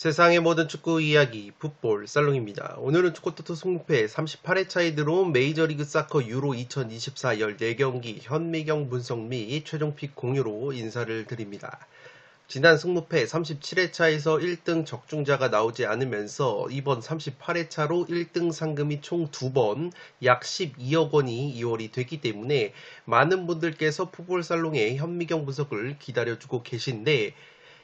세상의 모든 축구 이야기 풋볼 살롱입니다. 오늘은 축구토토 승무패 38회차에 들어온 메이저리그 사커 유로 2024 14경기 현미경 분석 및 최종픽 공유로 인사를 드립니다. 지난 승무패 37회차에서 1등 적중자가 나오지 않으면서 이번 38회차로 1등 상금이 총 2번 약 12억 원이 이월이 됐기 때문에 많은 분들께서 풋볼 살롱의 현미경 분석을 기다려주고 계신데,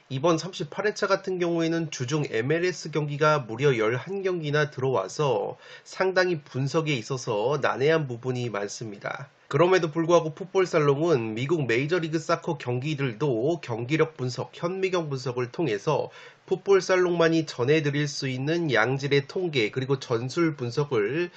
이번 38회차 같은 경우에는 주중 MLS 경기가 무려 11경기나 들어와서 상당히 분석에 있어서 난해한 부분이 많습니다. 그럼에도 불구하고 풋볼살롱은 미국 메이저리그 사커 경기들도 경기력 분석, 현미경 분석을 통해서 풋볼살롱만이 전해드릴 수 있는 양질의 통계 그리고 전술 분석을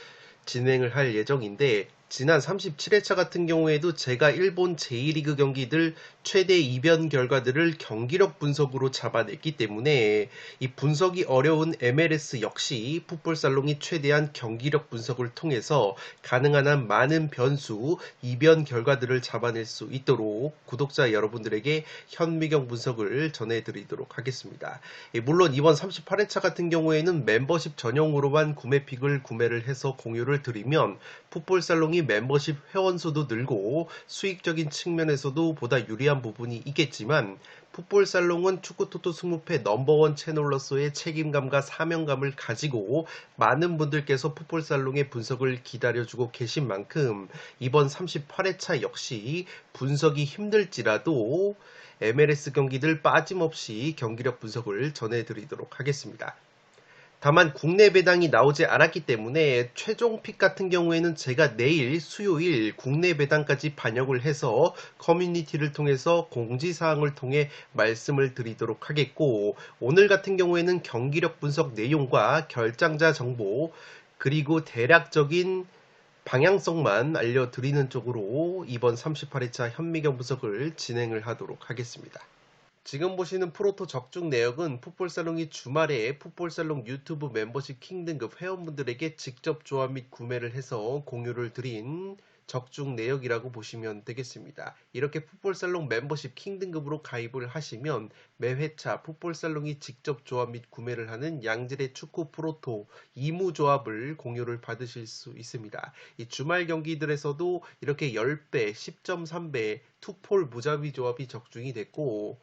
진행을 할 예정인데, 지난 37회차 같은 경우에도 제가 일본 제2리그 경기들 최대 이변 결과들을 경기력 분석으로 잡아냈기 때문에 이 분석이 어려운 MLS 역시 풋볼살롱이 최대한 경기력 분석을 통해서 가능한 한 많은 변수, 이변 결과들을 잡아낼 수 있도록 구독자 여러분들에게 현미경 분석을 전해드리도록 하겠습니다. 물론 이번 38회차 같은 경우에는 멤버십 전용으로만 구매픽을 구매를 해서 공유를 드리면 풋볼살롱이 멤버십 회원수도 늘고 수익적인 측면에서도 보다 유리한 부분이 있겠지만, 풋볼살롱은 축구토토 승무패 넘버원 채널로서의 책임감과 사명감을 가지고 많은 분들께서 풋볼살롱의 분석을 기다려주고 계신 만큼 이번 38회차 역시 분석이 힘들지라도 MLS 경기들 빠짐없이 경기력 분석을 전해드리도록 하겠습니다. 다만 국내 배당이 나오지 않았기 때문에 최종 픽 같은 경우에는 제가 내일 수요일 국내 배당까지 반영을 해서 커뮤니티를 통해서 공지사항을 통해 말씀을 드리도록 하겠고, 오늘 같은 경우에는 경기력 분석 내용과 결장자 정보 그리고 대략적인 방향성만 알려드리는 쪽으로 이번 38회차 현미경 분석을 진행을 하도록 하겠습니다. 지금 보시는 프로토 적중 내역은 풋볼살롱이 주말에 풋볼살롱 유튜브 멤버십 킹 등급 회원분들에게 직접 조합 및 구매를 해서 공유를 드린 적중 내역이라고 보시면 되겠습니다. 이렇게 풋볼살롱 멤버십 킹 등급으로 가입을 하시면 매 회차 풋볼살롱이 직접 조합 및 구매를 하는 양질의 축구 프로토 2무 조합을 공유를 받으실 수 있습니다. 이 주말 경기들에서도 이렇게 10배, 10.3배 투폴 무자비 조합이 적중이 됐고,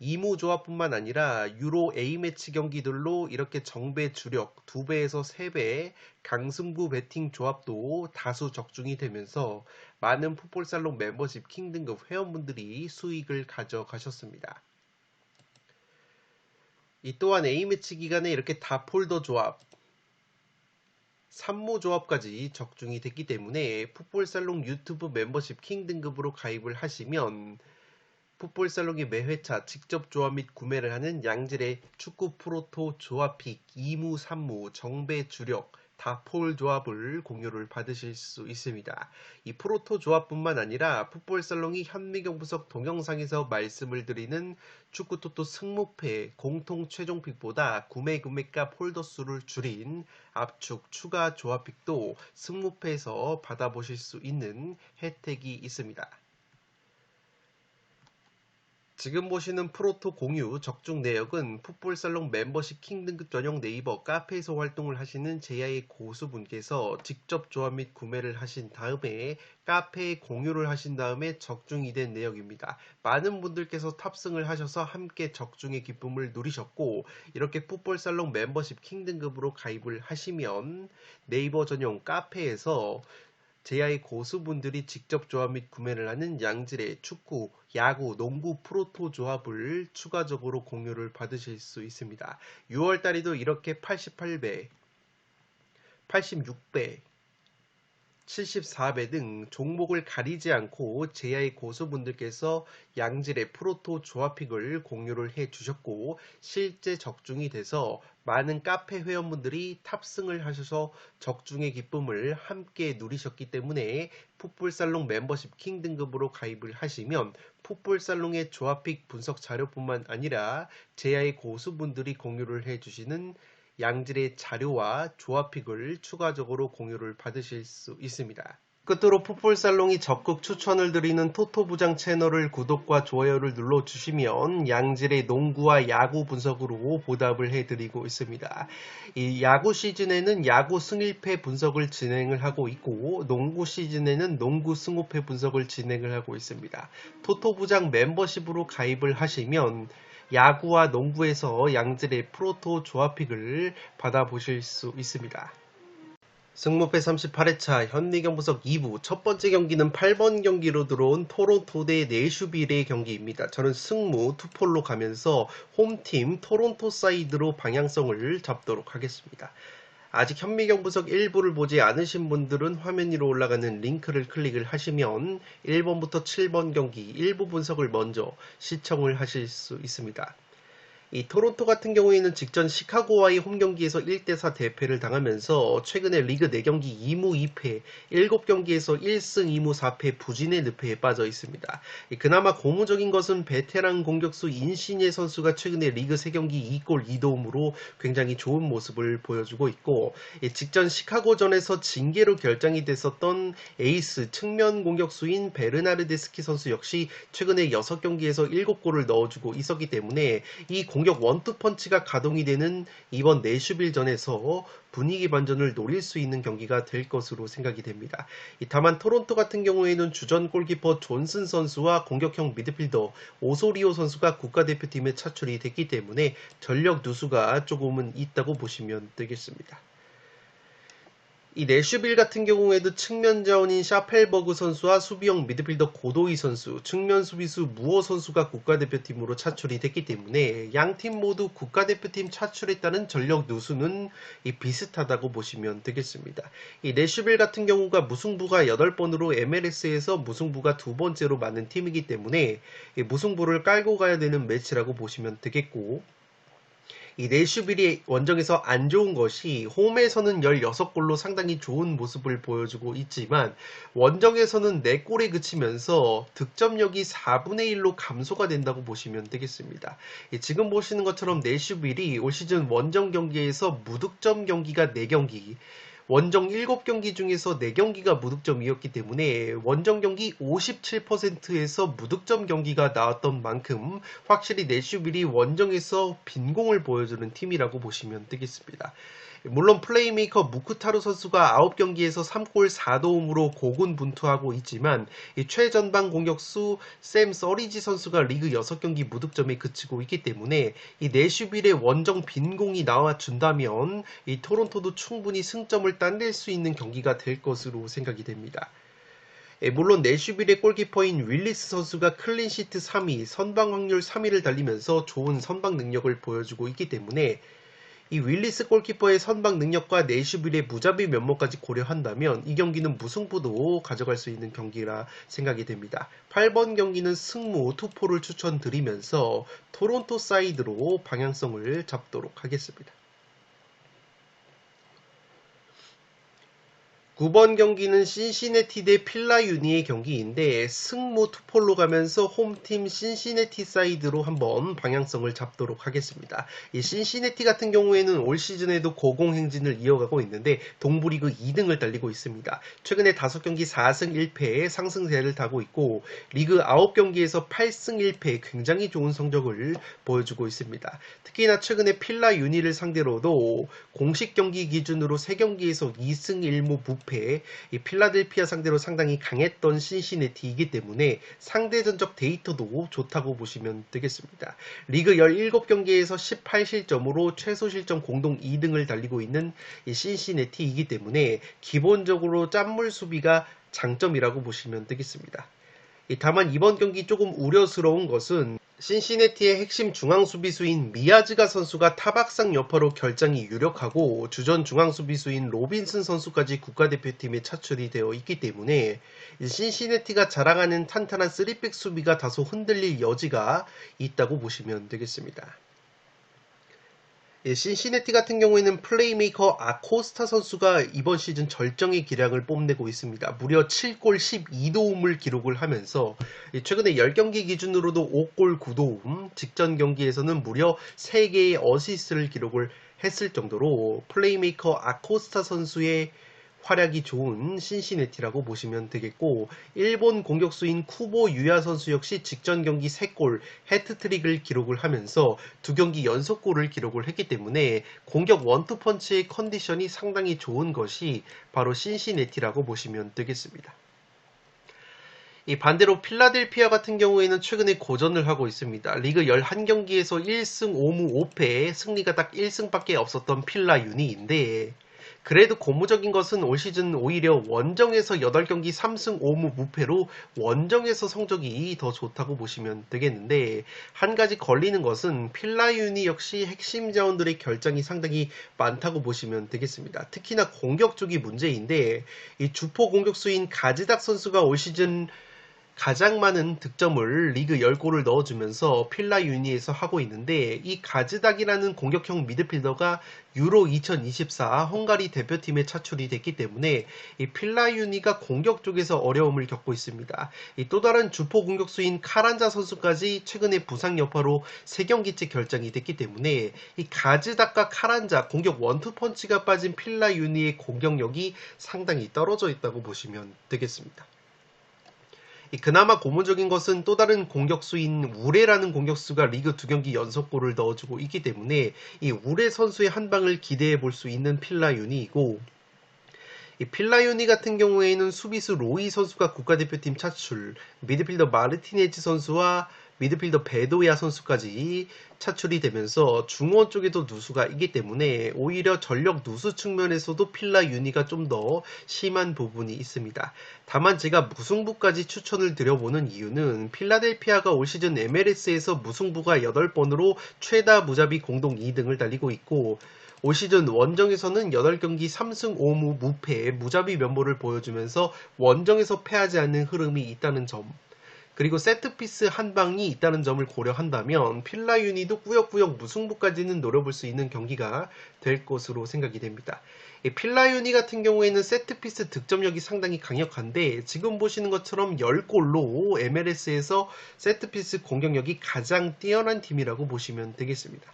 2무 조합뿐만 아니라 유로 A매치 경기들로 이렇게 정배 주력 2배에서 3배 강승부 베팅 조합도 다수 적중이 되면서 많은 풋볼살롱 멤버십 킹 등급 회원분들이 수익을 가져가셨습니다. 이 또한 A매치 기간에 이렇게 다폴더 조합, 3무 조합까지 적중이 됐기 때문에 풋볼살롱 유튜브 멤버십 킹 등급으로 가입을 하시면 풋볼살롱이 매회차 직접 조합 및 구매를 하는 양질의 축구 프로토 조합픽 2무, 3무, 정배 주력, 다폴 조합을 공유를 받으실 수 있습니다. 이 프로토 조합뿐만 아니라 풋볼살롱이 현미경 분석 동영상에서 말씀을 드리는 축구토토 승무패 공통 최종픽보다 구매 금액값 홀더 수를 줄인 압축 추가 조합픽도 승무패에서 받아보실 수 있는 혜택이 있습니다. 지금 보시는 프로토 공유 적중 내역은 풋볼살롱 멤버십 킹 등급 전용 네이버 카페에서 활동을 하시는 제야의 고수분께서 직접 조합 및 구매를 하신 다음에 카페에 공유를 하신 다음에 적중이 된 내역입니다. 많은 분들께서 탑승을 하셔서 함께 적중의 기쁨을 누리셨고, 이렇게 풋볼살롱 멤버십 킹 등급으로 가입을 하시면 네이버 전용 카페에서 제야의 고수분들이 직접 조합 및 구매를 하는 양질의 축구, 야구, 농구 프로토 조합을 추가적으로 공유를 받으실 수 있습니다. 6월달에도 이렇게 88배, 86배, 74배 등 종목을 가리지 않고 제야의 고수분들께서 양질의 프로토 조합픽을 공유를 해 주셨고, 실제 적중이 돼서 많은 카페 회원분들이 탑승을 하셔서 적중의 기쁨을 함께 누리셨기 때문에 풋볼살롱 멤버십 킹 등급으로 가입을 하시면 풋볼살롱의 조합픽 분석 자료뿐만 아니라 제야의 고수분들이 공유를 해 주시는 양질의 자료와 조합픽을 추가적으로 공유를 받으실 수 있습니다. 끝으로 풋볼살롱이 적극 추천을 드리는 토토부장 채널을 구독과 좋아요를 눌러주시면 양질의 농구와 야구 분석으로 보답을 해드리고 있습니다. 이 야구 시즌에는 야구 승일패 분석을 진행을 하고 있고, 농구 시즌에는 농구 승호패 분석을 진행을 하고 있습니다. 토토부장 멤버십으로 가입을 하시면 야구와 농구에서 양질의 프로토 조합픽을 받아보실 수 있습니다. 승무패 38회차 현미경 분석 2부 첫 번째 경기는 8번 경기로 들어온 토론토 대 내슈빌의 경기입니다. 저는 승무 투폴로 가면서 홈팀 토론토 사이드로 방향성을 잡도록 하겠습니다. 아직 현미경 분석 1부를 보지 않으신 분들은 화면 위로 올라가는 링크를 클릭을 하시면 1번부터 7번 경기 일부 분석을 먼저 시청을 하실 수 있습니다. 이 토론토 같은 경우에는 직전 시카고와의 홈경기에서 1대4 대패를 당하면서 최근에 리그 4경기 2무 2패, 7경기에서 1승 2무 4패 부진의 늪에 빠져 있습니다. 그나마 고무적인 것은 베테랑 공격수 인시니에 선수가 최근에 리그 3경기 2골 2도움으로 굉장히 좋은 모습을 보여주고 있고, 직전 시카고전에서 징계로 결정이 됐었던 에이스 측면 공격수인 베르나르데스키 선수 역시 최근에 6경기에서 7골을 넣어주고 있었기 때문에 이 공격 원투펀치가 가동이 되는 이번 내슈빌전에서 분위기 반전을 노릴 수 있는 경기가 될 것으로 생각이 됩니다. 다만 토론토 같은 경우에는 주전 골키퍼 존슨 선수와 공격형 미드필더 오소리오 선수가 국가대표팀에 차출이 됐기 때문에 전력 누수가 조금은 있다고 보시면 되겠습니다. 이 내슈빌 같은 경우에도 측면 자원인 샤펠버그 선수와 수비형 미드필더 고도이 선수, 측면 수비수 무어 선수가 국가대표팀으로 차출이 됐기 때문에 양팀 모두 국가대표팀 차출에 따른 전력 누수는 비슷하다고 보시면 되겠습니다. 이 내슈빌 같은 경우가 무승부가 8번으로 MLS에서 무승부가 2번째로 많은 팀이기 때문에 이 무승부를 깔고 가야 되는 매치라고 보시면 되겠고, 이 내슈빌이 원정에서 안 좋은 것이 홈에서는 16골로 상당히 좋은 모습을 보여주고 있지만 원정에서는 4골에 그치면서 득점력이 4분의 1로 감소가 된다고 보시면 되겠습니다. 지금 보시는 것처럼 내슈빌이 올 시즌 원정 경기에서 무득점 경기가 4경기, 원정 7경기 중에서 4경기가 무득점이었기 때문에 원정 경기 57%에서 무득점 경기가 나왔던 만큼 확실히 내슈빌이 원정에서 빈공을 보여주는 팀이라고 보시면 되겠습니다. 물론 플레이메이커 무크타루 선수가 9경기에서 3골 4도움으로 고군분투하고 있지만 최전방 공격수 샘 서리지 선수가 리그 6경기 무득점에 그치고 있기 때문에 이 내슈빌의 원정 빈공이 나와준다면 이 토론토도 충분히 승점을 따낼 수 있는 경기가 될 것으로 생각이 됩니다. 물론 내슈빌의 골키퍼인 윌리스 선수가 클린시트 3위, 선방 확률 3위를 달리면서 좋은 선방 능력을 보여주고 있기 때문에 이 윌리스 골키퍼의 선방 능력과 내슈빌의 무자비 면모까지 고려한다면 이 경기는 무승부도 가져갈 수 있는 경기라 생각이 됩니다. 8번 경기는 승무 투포를 추천드리면서 토론토 사이드로 방향성을 잡도록 하겠습니다. 9번 경기는 신시내티 대 필라유니의 경기인데 승무 투폴로 가면서 홈팀 신시내티 사이드로 한번 방향성을 잡도록 하겠습니다. 이 신시내티 같은 경우에는 올 시즌에도 고공행진을 이어가고 있는데 동부리그 2등을 달리고 있습니다. 최근에 5경기 4승 1패의 상승세를 타고 있고 리그 9경기에서 8승 1패 굉장히 좋은 성적을 보여주고 있습니다. 특히나 최근에 필라유니를 상대로도 공식 경기 기준으로 3경기에서 2승 1무 무패, 이 필라델피아 상대로 상당히 강했던 신시내티이기 때문에 상대전적 데이터도 좋다고 보시면 되겠습니다. 리그 17경기에서 18실점으로 최소 실점 공동 2등을 달리고 있는 이 신시내티이기 때문에 기본적으로 짠물 수비가 장점이라고 보시면 되겠습니다. 다만 이번 경기 조금 우려스러운 것은 신시내티의 핵심 중앙 수비수인 미아즈가 선수가 타박상 여파로 결장이 유력하고 주전 중앙 수비수인 로빈슨 선수까지 국가대표팀에 차출이 되어 있기 때문에 신시내티가 자랑하는 탄탄한 3백 수비가 다소 흔들릴 여지가 있다고 보시면 되겠습니다. 신시내티 같은 경우에는 플레이메이커 아코스타 선수가 이번 시즌 절정의 기량을 뽐내고 있습니다. 무려 7골 12도움을 기록을 하면서 최근에 10경기 기준으로도 5골 9도움, 직전 경기에서는 무려 3개의 어시스트를 기록을 했을 정도로 플레이메이커 아코스타 선수의 활약이 좋은 신시내티라고 보시면 되겠고, 일본 공격수인 쿠보 유야 선수 역시 직전 경기 3골 해트트릭을 기록을 하면서 2경기 연속골을 기록을 했기 때문에 공격 원투펀치의 컨디션이 상당히 좋은 것이 바로 신시내티라고 보시면 되겠습니다. 이 반대로 필라델피아 같은 경우에는 최근에 고전을 하고 있습니다. 리그 11경기에서 1승 5무 5패, 승리가 딱 1승밖에 없었던 필라유니인데, 그래도 고무적인 것은 올 시즌 오히려 원정에서 8경기 3승 5무 무패로 원정에서 성적이 더 좋다고 보시면 되겠는데, 한 가지 걸리는 것은 필라유니 역시 핵심 자원들의 결장이 상당히 많다고 보시면 되겠습니다. 특히나 공격 쪽이 문제인데, 이 주포 공격수인 가지닥 선수가 올 시즌 가장 많은 득점을 리그 10골을 넣어주면서 필라유니에서 하고 있는데, 이 가즈닥이라는 공격형 미드필더가 유로 2024 헝가리 대표팀에 차출이 됐기 때문에 이 필라유니가 공격 쪽에서 어려움을 겪고 있습니다. 또 다른 주포 공격수인 카란자 선수까지 최근에 부상 여파로 3경기째 결장이 됐기 때문에 이 가즈닥과 카란자 공격 원투펀치가 빠진 필라유니의 공격력이 상당히 떨어져 있다고 보시면 되겠습니다. 그나마 고무적인 것은 또 다른 공격수인 우레라는 공격수가 리그 2경기 연속골을 넣어주고 있기 때문에 이 우레 선수의 한 방을 기대해 볼 수 있는 필라유니이고, 이 필라유니 같은 경우에는 수비수 로이 선수가 국가대표팀 차출, 미드필더 마르티네즈 선수와 미드필더 베도야 선수까지 차출이 되면서 중원 쪽에도 누수가 있기 때문에 오히려 전력 누수 측면에서도 필라유니가 좀 더 심한 부분이 있습니다. 다만 제가 무승부까지 추천을 드려보는 이유는 필라델피아가 올 시즌 MLS에서 무승부가 8번으로 최다 무자비 공동 2등을 달리고 있고, 올 시즌 원정에서는 8경기 3승 5무 무패 무자비 면모를 보여주면서 원정에서 패하지 않는 흐름이 있다는 점, 그리고 세트피스 한 방이 있다는 점을 고려한다면 필라유니도 꾸역꾸역 무승부까지는 노려볼 수 있는 경기가 될 것으로 생각이 됩니다. 필라유니 같은 경우에는 세트피스 득점력이 상당히 강력한데, 지금 보시는 것처럼 10골로 MLS에서 세트피스 공격력이 가장 뛰어난 팀이라고 보시면 되겠습니다.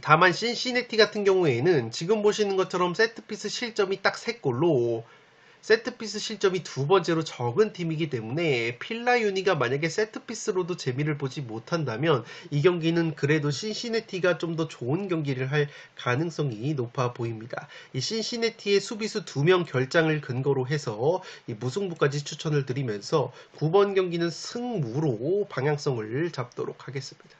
다만 신시내티 같은 경우에는 지금 보시는 것처럼 세트피스 실점이 딱 3골로 세트피스 실점이 2번째로 적은 팀이기 때문에 필라유니가 만약에 세트피스로도 재미를 보지 못한다면 이 경기는 그래도 신시내티가 좀 더 좋은 경기를 할 가능성이 높아 보입니다. 이 신시내티의 수비수 2명 결장을 근거로 해서 이 무승부까지 추천을 드리면서 9번 경기는 승무로 방향성을 잡도록 하겠습니다.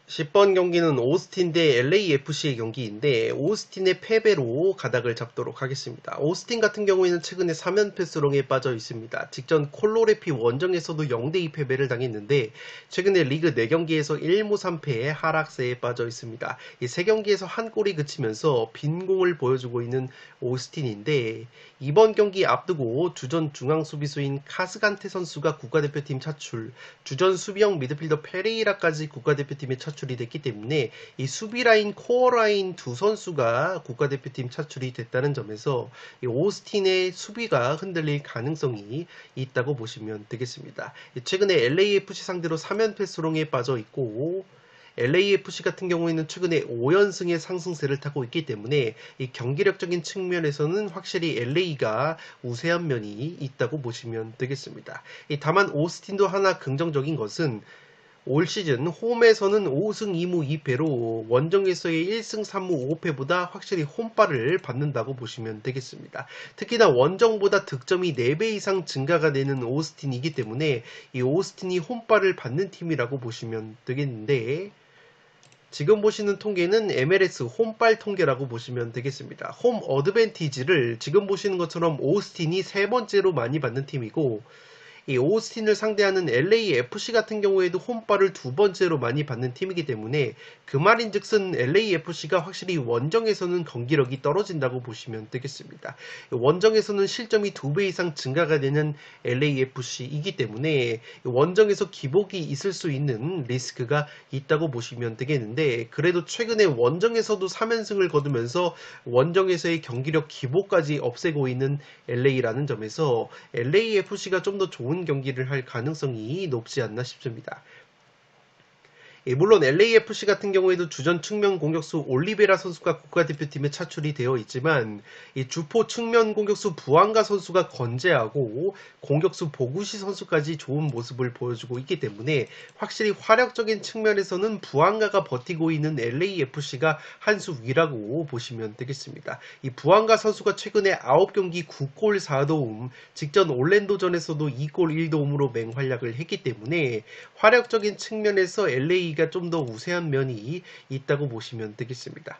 10번 경기는 오스틴 대 LAFC의 경기인데 오스틴의 패배로 가닥을 잡도록 하겠습니다. 오스틴 같은 경우에는 최근에 3연패 수렁에 빠져 있습니다. 직전 콜로레피 원정에서도 0대2 패배를 당했는데 최근에 리그 4경기에서 1무 3패의 하락세에 빠져 있습니다. 이 3경기에서 한 골이 그치면서 빈공을 보여주고 있는 오스틴인데, 이번 경기 앞두고 주전 중앙 수비수인 카스간테 선수가 국가대표팀 차출, 주전 수비형 미드필더 페레이라까지 국가대표팀에 차출이 됐기 때문에 이 수비라인, 코어라인 두 선수가 국가대표팀 차출이 됐다는 점에서 이 오스틴의 수비가 흔들릴 가능성이 있다고 보시면 되겠습니다. 최근에 LAFC 상대로 3연패 수렁에 빠져 있고, LAFC 같은 경우에는 최근에 5연승의 상승세를 타고 있기 때문에 이 경기력적인 측면에서는 확실히 LA가 우세한 면이 있다고 보시면 되겠습니다. 다만 오스틴도 하나 긍정적인 것은 올 시즌 홈에서는 5승 2무 2패로 원정에서의 1승 3무 5패보다 확실히 홈발을 받는다고 보시면 되겠습니다. 특히나 원정보다 득점이 4배 이상 증가가 되는 오스틴이기 때문에 이 오스틴이 홈발을 받는 팀이라고 보시면 되겠는데, 지금 보시는 통계는 MLS 홈발 통계라고 보시면 되겠습니다. 홈 어드밴티지를 지금 보시는 것처럼 오스틴이 3번째로 많이 받는 팀이고, 이 오스틴을 상대하는 LAFC 같은 경우에도 홈발을 두 번째로 많이 받는 팀이기 때문에 그 말인즉슨 LAFC가 확실히 원정에서는 경기력이 떨어진다고 보시면 되겠습니다. 원정에서는 실점이 2배 이상 증가가 되는 LAFC이기 때문에 원정에서 기복이 있을 수 있는 리스크가 있다고 보시면 되겠는데, 그래도 최근에 원정에서도 3연승을 거두면서 원정에서의 경기력 기복까지 없애고 있는 LA라는 점에서 LAFC가 좀 더 좋은 경기를 할 가능성이 높지 않나 싶습니다. 물론 LAFC 같은 경우에도 주전 측면 공격수 올리베라 선수가 국가대표팀에 차출이 되어 있지만 이 주포 측면 공격수 부앙가 선수가 건재하고 공격수 보구시 선수까지 좋은 모습을 보여주고 있기 때문에 확실히 화력적인 측면에서는 부앙가가 버티고 있는 LAFC가 한 수 위라고 보시면 되겠습니다. 이 부앙가 선수가 최근에 9경기 9골 4도움, 직전 올랜도전에서도 2골 1도움으로 맹활약을 했기 때문에 화력적인 측면에서 LA가 좀 더 우세한 면이 있다고 보시면 되겠습니다.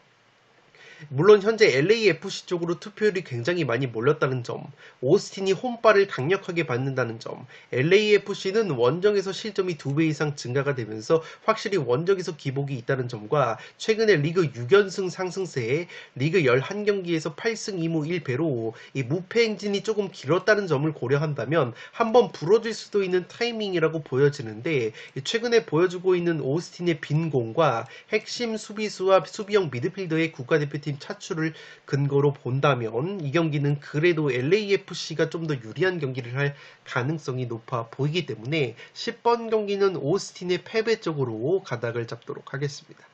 물론 현재 LAFC 쪽으로 투표율이 굉장히 많이 몰렸다는 점, 오스틴이 홈발을 강력하게 받는다는 점, LAFC는 원정에서 실점이 2배 이상 증가가 되면서 확실히 원정에서 기복이 있다는 점과 최근에 리그 6연승 상승세에 리그 11경기에서 8승 2무 1패로 이 무패 행진이 조금 길었다는 점을 고려한다면 한번 부러질 수도 있는 타이밍이라고 보여지는데, 최근에 보여주고 있는 오스틴의 빈공과 핵심 수비수와 수비형 미드필더의 국가대표팀 차출을 근거로 본다면 이 경기는 그래도 LAFC가 좀 더 유리한 경기를 할 가능성이 높아 보이기 때문에 10번 경기는 오스틴의 패배 쪽으로 가닥을 잡도록 하겠습니다.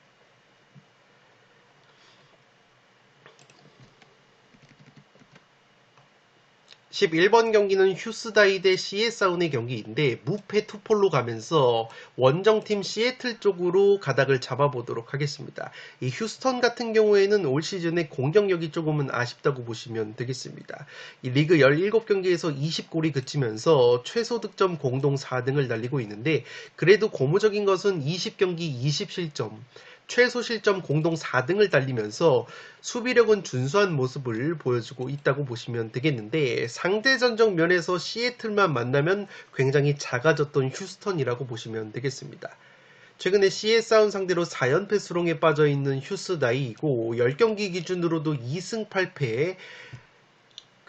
11번 경기는 휴스다이 대 시에사운의 경기인데 무패 투폴로 가면서 원정팀 시애틀 쪽으로 가닥을 잡아보도록 하겠습니다. 이 휴스턴 같은 경우에는 올 시즌에 공격력이 조금은 아쉽다고 보시면 되겠습니다. 이 리그 17경기에서 20골이 그치면서 최소 득점 공동 4등을 달리고 있는데, 그래도 고무적인 것은 20경기 20실점, 최소 실점 공동 4등을 달리면서 수비력은 준수한 모습을 보여주고 있다고 보시면 되겠는데, 상대전적 면에서 시애틀만 만나면 굉장히 작아졌던 휴스턴이라고 보시면 되겠습니다. 최근에 시에사운 상대로 4연패 수렁에 빠져있는 휴스다이이고 10경기 기준으로도 2승 8패에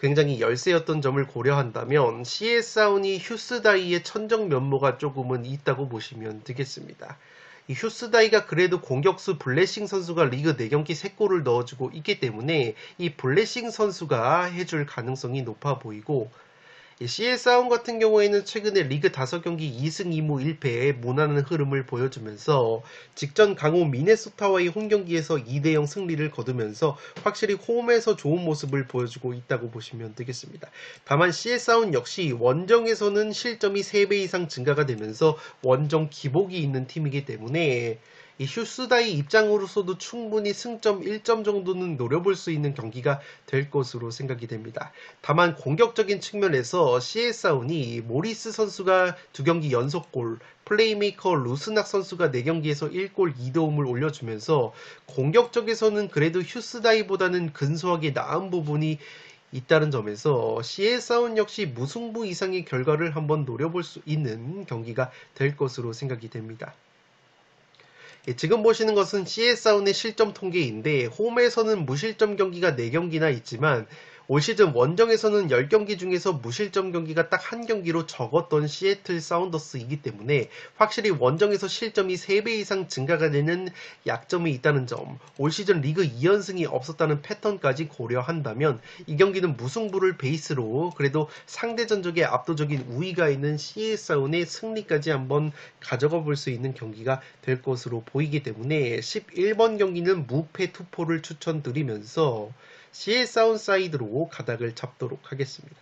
굉장히 열세였던 점을 고려한다면 시에사운이 휴스다이의 천정 면모가 조금은 있다고 보시면 되겠습니다. 이 휴스다이가 그래도 공격수 블레싱 선수가 리그 4경기 3골을 넣어주고 있기 때문에 이 블레싱 선수가 해줄 가능성이 높아 보이고, 시에사운 같은 경우에는 최근에 리그 5경기 2승 2무 1패의 무난한 흐름을 보여주면서 직전 강호 미네소타와의 홈경기에서 2대0 승리를 거두면서 확실히 홈에서 좋은 모습을 보여주고 있다고 보시면 되겠습니다. 다만 시에사운 역시 원정에서는 실점이 3배 이상 증가가 되면서 원정 기복이 있는 팀이기 때문에 이 휴스다이 입장으로서도 충분히 승점 1점 정도는 노려볼 수 있는 경기가 될 것으로 생각이 됩니다. 다만 공격적인 측면에서 시에사운이 모리스 선수가 2경기 연속골, 플레이메이커 루스낙 선수가 4경기에서 1골 2도움을 올려주면서 공격적에서는 그래도 휴스다이보다는 근소하게 나은 부분이 있다는 점에서 시에사운 역시 무승부 이상의 결과를 한번 노려볼 수 있는 경기가 될 것으로 생각이 됩니다. 지금 보시는 것은 시에사운의 실점 통계인데, 홈에서는 무실점 경기가 4경기나 있지만 올 시즌 원정에서는 10경기 중에서 무실점 경기가 딱 1경기로 적었던 시애틀 사운더스이기 때문에 확실히 원정에서 실점이 3배 이상 증가가 되는 약점이 있다는 점, 올 시즌 리그 2연승이 없었다는 패턴까지 고려한다면 이 경기는 무승부를 베이스로 그래도 상대 전적에 압도적인 우위가 있는 시에사운의 승리까지 한번 가져가 볼 수 있는 경기가 될 것으로 보이기 때문에 11번 경기는 무패 투포를 추천드리면서 시에사운 사이드로 가닥을 잡도록 하겠습니다.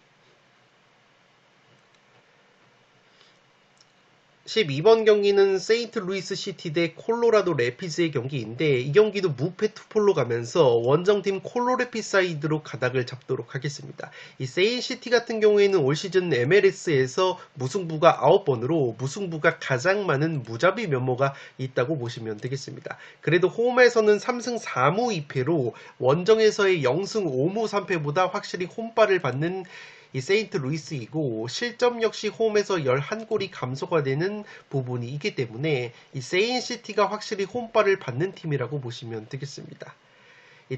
12번 경기는 세인트루이스 시티 대 콜로라도 래피즈의 경기인데, 이 경기도 무패 투폴로 가면서 원정팀 콜로래피 사이드로 가닥을 잡도록 하겠습니다. 이 세인시티 같은 경우에는 올 시즌 MLS에서 무승부가 9번으로 무승부가 가장 많은 무자비 면모가 있다고 보시면 되겠습니다. 그래도 홈에서는 3승 4무 2패로 원정에서의 0승 5무 3패보다 확실히 홈발을 받는 이 세인트루이스이고 실점 역시 홈에서 11골이 감소가 되는 부분이 있기 때문에 이 세인시티가 확실히 홈발을 받는 팀이라고 보시면 되겠습니다.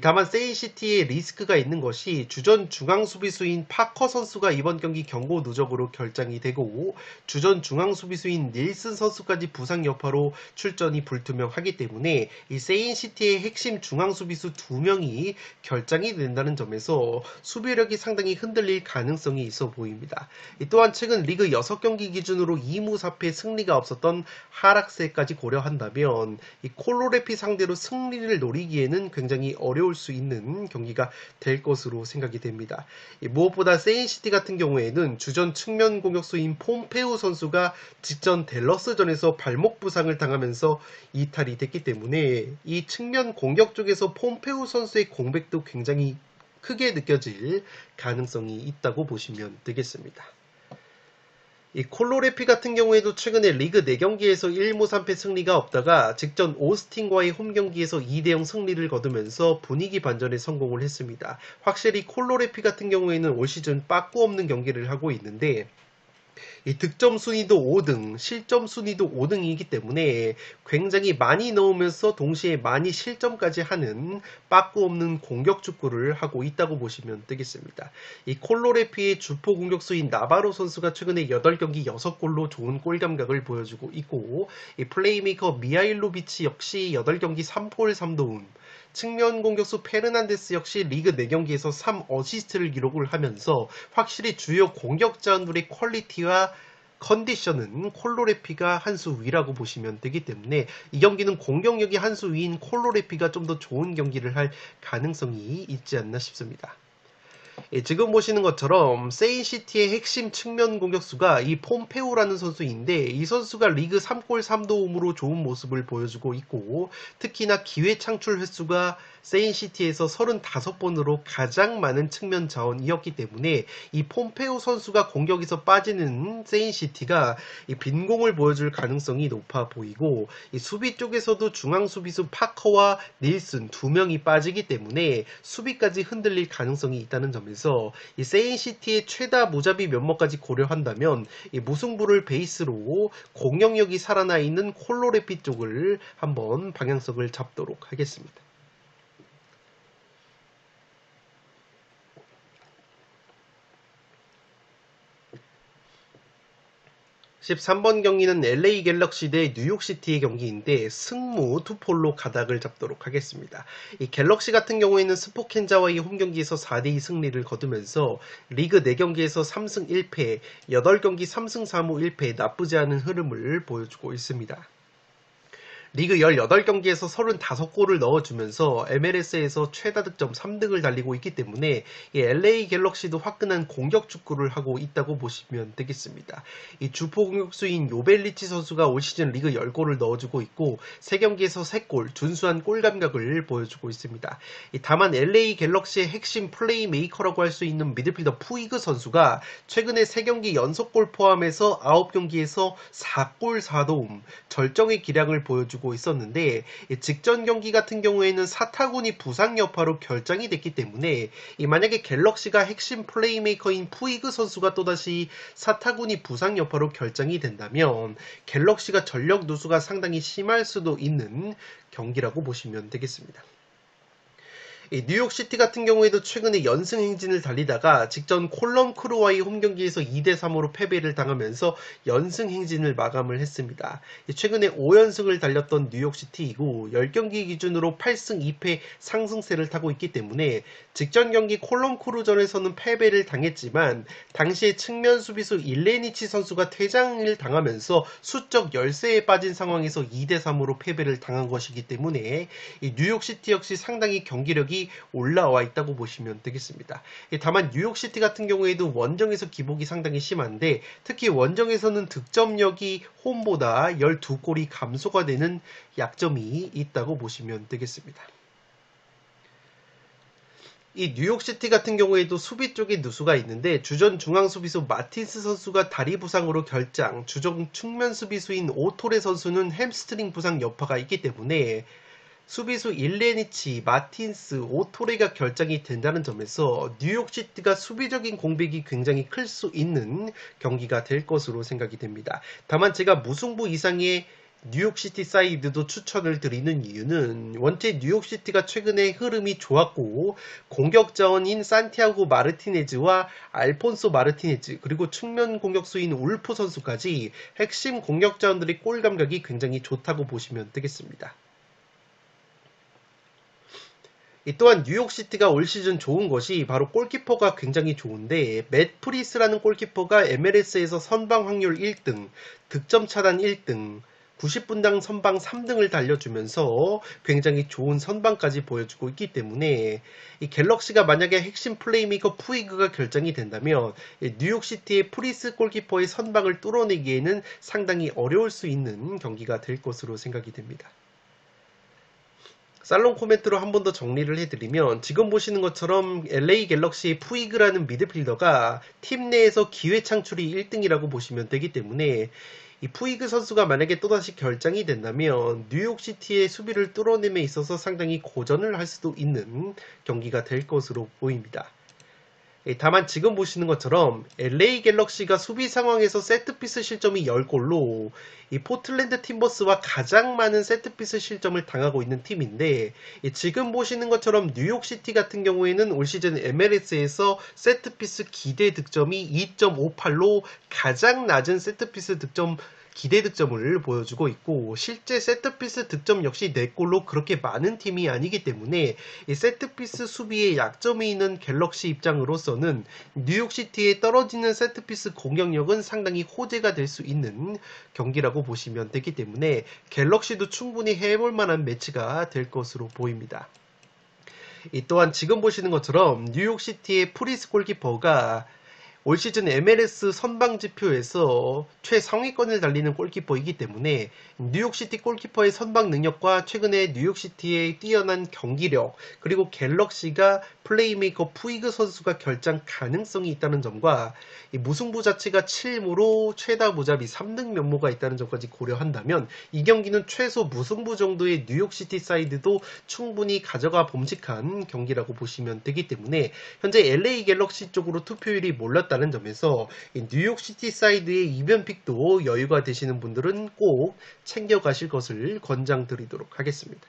다만 세인시티에 리스크가 있는 것이 주전 중앙수비수인 파커 선수가 이번 경기 경고 누적으로 결장이 되고 주전 중앙수비수인 닐슨 선수까지 부상 여파로 출전이 불투명하기 때문에 이 세인시티의 핵심 중앙수비수 2명이 결장이 된다는 점에서 수비력이 상당히 흔들릴 가능성이 있어 보입니다. 또한 최근 리그 6경기 기준으로 2무 4패 승리가 없었던 하락세까지 고려한다면 이 콜로레피 상대로 승리를 노리기에는 굉장히 어려울 수 있는 경기가 될 것으로 생각이 됩니다. 무엇보다 세인시티 같은 경우에는 주전 측면 공격수인 폼페우 선수가 직전 댈러스전에서 발목 부상을 당하면서 이탈이 됐기 때문에 이 측면 공격 쪽에서 폼페우 선수의 공백도 굉장히 크게 느껴질 가능성이 있다고 보시면 되겠습니다. 이 콜로레피 같은 경우에도 최근에 리그 4경기에서 1무 3패 승리가 없다가 직전 오스틴과의 홈경기에서 2대0 승리를 거두면서 분위기 반전에 성공을 했습니다. 확실히 콜로레피 같은 경우에는 올 시즌 빠꾸 없는 경기를 하고 있는데 이 득점 순위도 5등, 실점 순위도 5등이기 때문에 굉장히 많이 넣으면서 동시에 많이 실점까지 하는 빠꾸 없는 공격 축구를 하고 있다고 보시면 되겠습니다. 이 콜로레피의 주포 공격수인 나바로 선수가 최근에 8경기 6골로 좋은 골 감각을 보여주고 있고 이 플레이메이커 미하일로비치 역시 8경기 3골 3도움, 측면 공격수 페르난데스 역시 리그 4경기에서 3어시스트를 기록을 하면서 확실히 주요 공격자들의 퀄리티와 컨디션은 콜로레피가 한 수 위라고 보시면 되기 때문에 이 경기는 공격력이 한 수 위인 콜로레피가 좀 더 좋은 경기를 할 가능성이 있지 않나 싶습니다. 지금 보시는 것처럼 세인시티의 핵심 측면 공격수가 이 폼페오라는 선수인데 이 선수가 리그 3골 3도움으로 좋은 모습을 보여주고 있고 특히나 기회 창출 횟수가 세인시티에서 35번으로 가장 많은 측면 자원이었기 때문에 이 폼페오 선수가 공격에서 빠지는 세인시티가 이 빈공을 보여줄 가능성이 높아 보이고 이 수비 쪽에서도 중앙 수비수 파커와 닐슨 2명이 빠지기 때문에 수비까지 흔들릴 가능성이 있다는 점에서 이 세인시티의 최다 무자비 면모까지 고려한다면 이 무승부를 베이스로 공격력이 살아나 있는 콜로레피 쪽을 한번 방향성을 잡도록 하겠습니다. 13번 경기는 LA 갤럭시 대 뉴욕시티의 경기인데 승무 투폴로 가닥을 잡도록 하겠습니다. 이 갤럭시 같은 경우에는 스포켄자와의 홈경기에서 4대2 승리를 거두면서 리그 4경기에서 3승 1패, 8경기 3승 4무 1패 나쁘지 않은 흐름을 보여주고 있습니다. 리그 18경기에서 35골을 넣어주면서 MLS에서 최다 득점 3등을 달리고 있기 때문에 이 LA 갤럭시도 화끈한 공격 축구를 하고 있다고 보시면 되겠습니다. 이 주포 공격수인 요벨리치 선수가 올 시즌 리그 10골을 넣어주고 있고 3경기에서 3골, 준수한 골 감각을 보여주고 있습니다. 다만 LA 갤럭시의 핵심 플레이메이커라고 할 수 있는 미드필더 푸이그 선수가 최근에 3경기 연속골 포함해서 9경기에서 4골 4도움, 절정의 기량을 보여주고 있었는데 직전 경기 같은 경우에는 사타구니 부상 여파로 결장이 됐기 때문에 만약에 갤럭시가 핵심 플레이메이커인 푸이그 선수가 또다시 사타구니 부상 여파로 결장이 된다면 갤럭시가 전력 누수가 상당히 심할 수도 있는 경기라고 보시면 되겠습니다. 뉴욕시티 같은 경우에도 최근에 연승 행진을 달리다가 직전 콜럼 크루와의 홈경기에서 2대3으로 패배를 당하면서 연승 행진을 마감을 했습니다. 최근에 5연승을 달렸던 뉴욕시티이고 10경기 기준으로 8승 2패 상승세를 타고 있기 때문에 직전 경기 콜럼 크루전에서는 패배를 당했지만 당시에 측면 수비수 일레니치 선수가 퇴장을 당하면서 수적 열세에 빠진 상황에서 2대3으로 패배를 당한 것이기 때문에 이 뉴욕시티 역시 상당히 경기력이 올라와 있다고 보시면 되겠습니다. 다만 뉴욕시티 같은 경우에도 원정에서 기복이 상당히 심한데 특히 원정에서는 득점력이 홈보다 12골이 감소가 되는 약점이 있다고 보시면 되겠습니다. 이 뉴욕시티 같은 경우에도 수비 쪽에 누수가 있는데 주전 중앙 수비수 마틴스 선수가 다리 부상으로 결장, 주전 측면 수비수인 오토레 선수는 햄스트링 부상 여파가 있기 때문에 수비수 일레니치, 마틴스, 오토레가 결장이 된다는 점에서 뉴욕시티가 수비적인 공백이 굉장히 클 수 있는 경기가 될 것으로 생각이 됩니다. 다만 제가 무승부 이상의 뉴욕시티 사이드도 추천을 드리는 이유는 원체 뉴욕시티가 최근에 흐름이 좋았고 공격 자원인 산티아고 마르티네즈와 알폰소 마르티네즈 그리고 측면 공격수인 울프 선수까지 핵심 공격 자원들의 골 감각이 굉장히 좋다고 보시면 되겠습니다. 또한 뉴욕시티가 올 시즌 좋은 것이 바로 골키퍼가 굉장히 좋은데 맷 프리스라는 골키퍼가 MLS에서 선방 확률 1등, 득점 차단 1등, 90분당 선방 3등을 달려주면서 굉장히 좋은 선방까지 보여주고 있기 때문에 이 갤럭시가 만약에 핵심 플레이메이커 푸이그가 결정이 된다면 뉴욕시티의 프리스 골키퍼의 선방을 뚫어내기에는 상당히 어려울 수 있는 경기가 될 것으로 생각이 됩니다. 살롱 코멘트로 한 번 더 정리를 해드리면 지금 보시는 것처럼 LA 갤럭시의 푸이그라는 미드필더가 팀 내에서 기회 창출이 1등이라고 보시면 되기 때문에 이 푸이그 선수가 만약에 또다시 결장이 된다면 뉴욕시티의 수비를 뚫어냄에 있어서 상당히 고전을 할 수도 있는 경기가 될 것으로 보입니다. 다만 지금 보시는 것처럼 LA 갤럭시가 수비 상황에서 세트피스 실점이 10골로 이 포틀랜드 팀버스와 가장 많은 세트피스 실점을 당하고 있는 팀인데 지금 보시는 것처럼 뉴욕시티 같은 경우에는 올 시즌 MLS에서 세트피스 기대 득점이 2.58로 가장 낮은 세트피스 득점 기대 득점을 보여주고 있고 실제 세트피스 득점 역시 4골로 그렇게 많은 팀이 아니기 때문에 이 세트피스 수비에 약점이 있는 갤럭시 입장으로서는 뉴욕시티의 떨어지는 세트피스 공격력은 상당히 호재가 될 수 있는 경기라고 보시면 되기 때문에 갤럭시도 충분히 해볼 만한 매치가 될 것으로 보입니다. 또한 지금 보시는 것처럼 뉴욕시티의 프리스 골키퍼가 올 시즌 MLS 선방 지표에서 최상위권을 달리는 골키퍼이기 때문에 뉴욕시티 골키퍼의 선방 능력과 최근에 뉴욕시티의 뛰어난 경기력 그리고 갤럭시가 플레이메이커 푸이그 선수가 결장 가능성이 있다는 점과 무승부 자체가 7무로 최다 무자비 3등 면모가 있다는 점까지 고려한다면 이 경기는 최소 무승부 정도의 뉴욕시티 사이드도 충분히 가져가 봄직한 경기라고 보시면 되기 때문에 현재 LA 갤럭시 쪽으로 투표율이 몰렸다는 점에서 뉴욕시티 사이드의 이변픽도 여유가 되시는 분들은 꼭 챙겨가실 것을 권장드리도록 하겠습니다.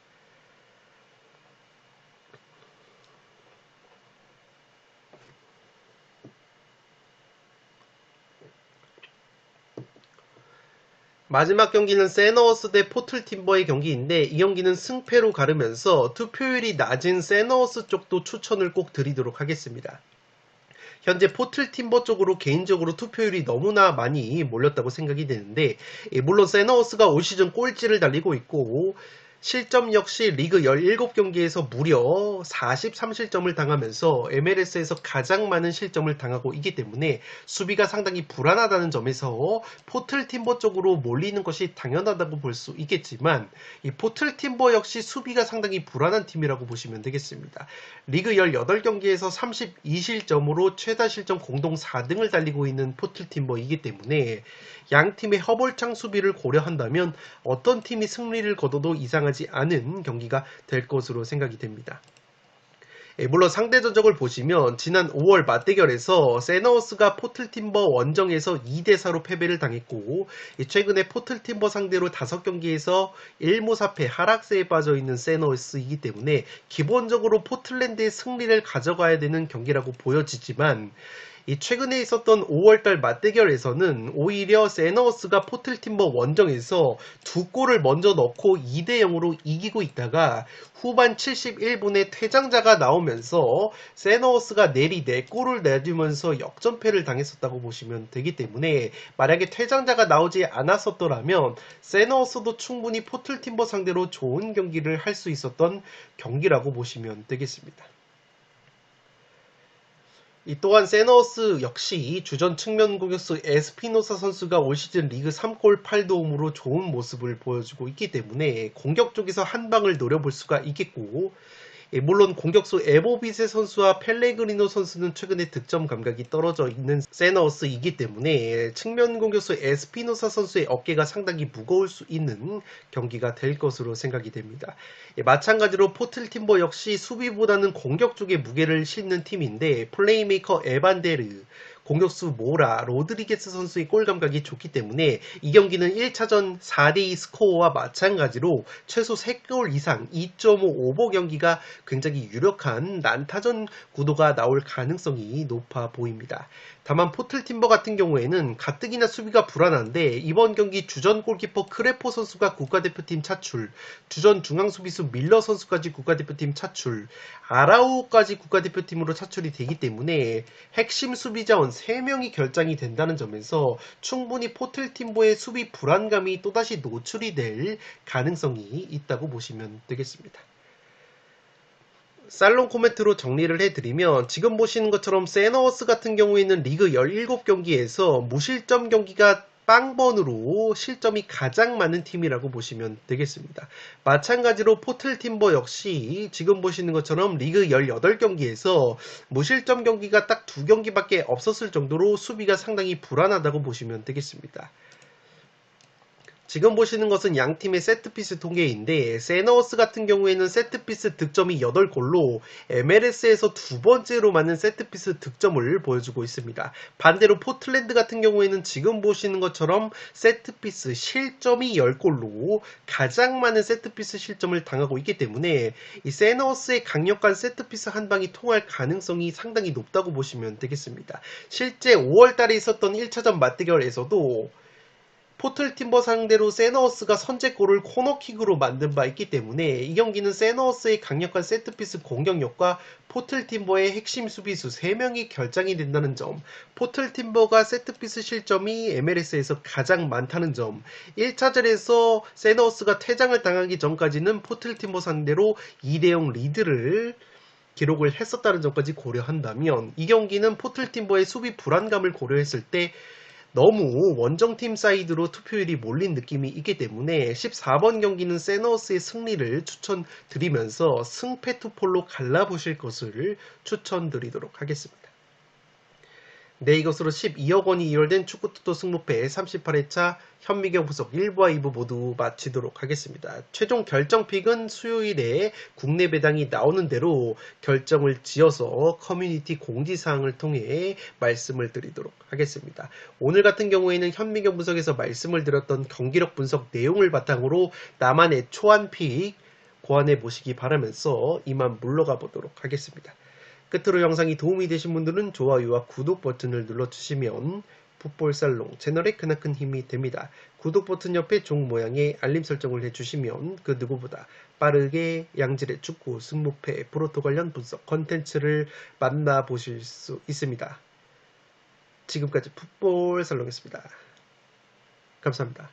마지막 경기는 세너워스 대 포틀팀버의 경기인데 이 경기는 승패로 가르면서 투표율이 낮은 세너워스 쪽도 추천을 꼭 드리도록 하겠습니다. 현재 포틀팀버 쪽으로 개인적으로 투표율이 너무나 많이 몰렸다고 생각이 되는데 물론 세너워스가 올 시즌 꼴찌를 달리고 있고 실점 역시 리그 17경기에서 무려 43실점을 당하면서 MLS에서 가장 많은 실점을 당하고 있기 때문에 수비가 상당히 불안하다는 점에서 포틀팀버 쪽으로 몰리는 것이 당연하다고 볼 수 있겠지만 이 포틀팀버 역시 수비가 상당히 불안한 팀이라고 보시면 되겠습니다. 리그 18경기에서 32실점으로 최다 실점 공동 4등을 달리고 있는 포틀팀버이기 때문에 양 팀의 허벌창 수비를 고려한다면 어떤 팀이 승리를 거둬도 이상하지 않은 경기가 될 것으로 생각이 됩니다. 물론 상대 전적을 보시면 지난 5월 맞대결에서 세너워스가 포틀팀버 원정에서 2대4로 패배를 당했고 최근에 포틀팀버 상대로 5경기에서 1무 4패 하락세에 빠져있는 세너워스이기 때문에 기본적으로 포틀랜드의 승리를 가져가야 되는 경기라고 보여지지만 최근에 있었던 5월달 맞대결에서는 오히려 세너워스가 포틀팀버 원정에서 2골을 먼저 넣고 2대0으로 이기고 있다가 후반 71분에 퇴장자가 나오면서 세너워스가 내리 4골을 내주면서 역전패를 당했었다고 보시면 되기 때문에 만약에 퇴장자가 나오지 않았었더라면 세너워스도 충분히 포틀팀버 상대로 좋은 경기를 할 수 있었던 경기라고 보시면 되겠습니다. 또한 세너워스 역시 주전 측면 공격수 에스피노사 선수가 올 시즌 리그 3골 8도움으로 좋은 모습을 보여주고 있기 때문에 공격 쪽에서 한 방을 노려볼 수가 있겠고 물론 공격수 에보비세 선수와 펠레그리노 선수는 최근에 득점 감각이 떨어져 있는 세너스이기 때문에 측면 공격수 에스피노사 선수의 어깨가 상당히 무거울 수 있는 경기가 될 것으로 생각이 됩니다. 마찬가지로 포틀팀버 역시 수비보다는 공격 쪽에 무게를 싣는 팀인데 플레이메이커 에반데르, 공격수 모라, 로드리게스 선수의 골 감각이 좋기 때문에 이 경기는 1차전 4대2 스코어와 마찬가지로 최소 3골 이상 2.5 오버 경기가 굉장히 유력한 난타전 구도가 나올 가능성이 높아 보입니다. 다만 포틀팀버 같은 경우에는 가뜩이나 수비가 불안한데 이번 경기 주전 골키퍼 크레포 선수가 국가대표팀 차출, 주전 중앙수비수 밀러 선수까지 국가대표팀 차출, 아라우까지 국가대표팀으로 차출이 되기 때문에 핵심 수비자원 3명이 결장이 된다는 점에서 충분히 포틀팀버의 수비 불안감이 또다시 노출이 될 가능성이 있다고 보시면 되겠습니다. 살롱 코멘트로 정리를 해드리면 지금 보시는 것처럼 세너워스 같은 경우에는 리그 17경기에서 무실점 경기가 빵번으로 실점이 가장 많은 팀이라고 보시면 되겠습니다. 마찬가지로 포틀팀버 역시 지금 보시는 것처럼 리그 18경기에서 무실점 경기가 딱 2경기밖에 없었을 정도로 수비가 상당히 불안하다고 보시면 되겠습니다. 지금 보시는 것은 양팀의 세트피스 통계인데 세너워스 같은 경우에는 세트피스 득점이 8골로 MLS에서 두 번째로 많은 세트피스 득점을 보여주고 있습니다. 반대로 포틀랜드 같은 경우에는 지금 보시는 것처럼 세트피스 실점이 10골로 가장 많은 세트피스 실점을 당하고 있기 때문에 이 세너워스의 강력한 세트피스 한 방이 통할 가능성이 상당히 높다고 보시면 되겠습니다. 실제 5월달에 있었던 1차전 맞대결에서도 포틀팀버 상대로 세너워스가 선제골을 코너킥으로 만든 바 있기 때문에 이 경기는 세너워스의 강력한 세트피스 공격력과 포틀팀버의 핵심 수비수 3명이 결장이 된다는 점, 포틀팀버가 세트피스 실점이 MLS에서 가장 많다는 점, 1차전에서 세너워스가 퇴장을 당하기 전까지는 포틀팀버 상대로 2대0 리드를 기록을 했었다는 점까지 고려한다면 이 경기는 포틀팀버의 수비 불안감을 고려했을 때 너무 원정팀 사이드로 투표율이 몰린 느낌이 있기 때문에 14번 경기는 세너워스의 승리를 추천드리면서 승패 투폴로 갈라보실 것을 추천드리도록 하겠습니다. 네, 이것으로 12억 원이 이월된 축구토토 승무패 38회차 현미경 분석 1부와 2부 모두 마치도록 하겠습니다. 최종 결정픽은 수요일에 국내 배당이 나오는 대로 결정을 지어서 커뮤니티 공지사항을 통해 말씀을 드리도록 하겠습니다. 오늘 같은 경우에는 현미경 분석에서 말씀을 드렸던 경기력 분석 내용을 바탕으로 나만의 초안픽 고안해 보시기 바라면서 이만 물러가 보도록 하겠습니다. 끝으로 영상이 도움이 되신 분들은 좋아요와 구독 버튼을 눌러주시면 풋볼살롱 채널에 크나큰 힘이 됩니다. 구독 버튼 옆에 종 모양의 알림 설정을 해주시면 그 누구보다 빠르게 양질의 축구, 승무패, 프로토 관련 분석 컨텐츠를 만나보실 수 있습니다. 지금까지 풋볼살롱이었습니다. 감사합니다.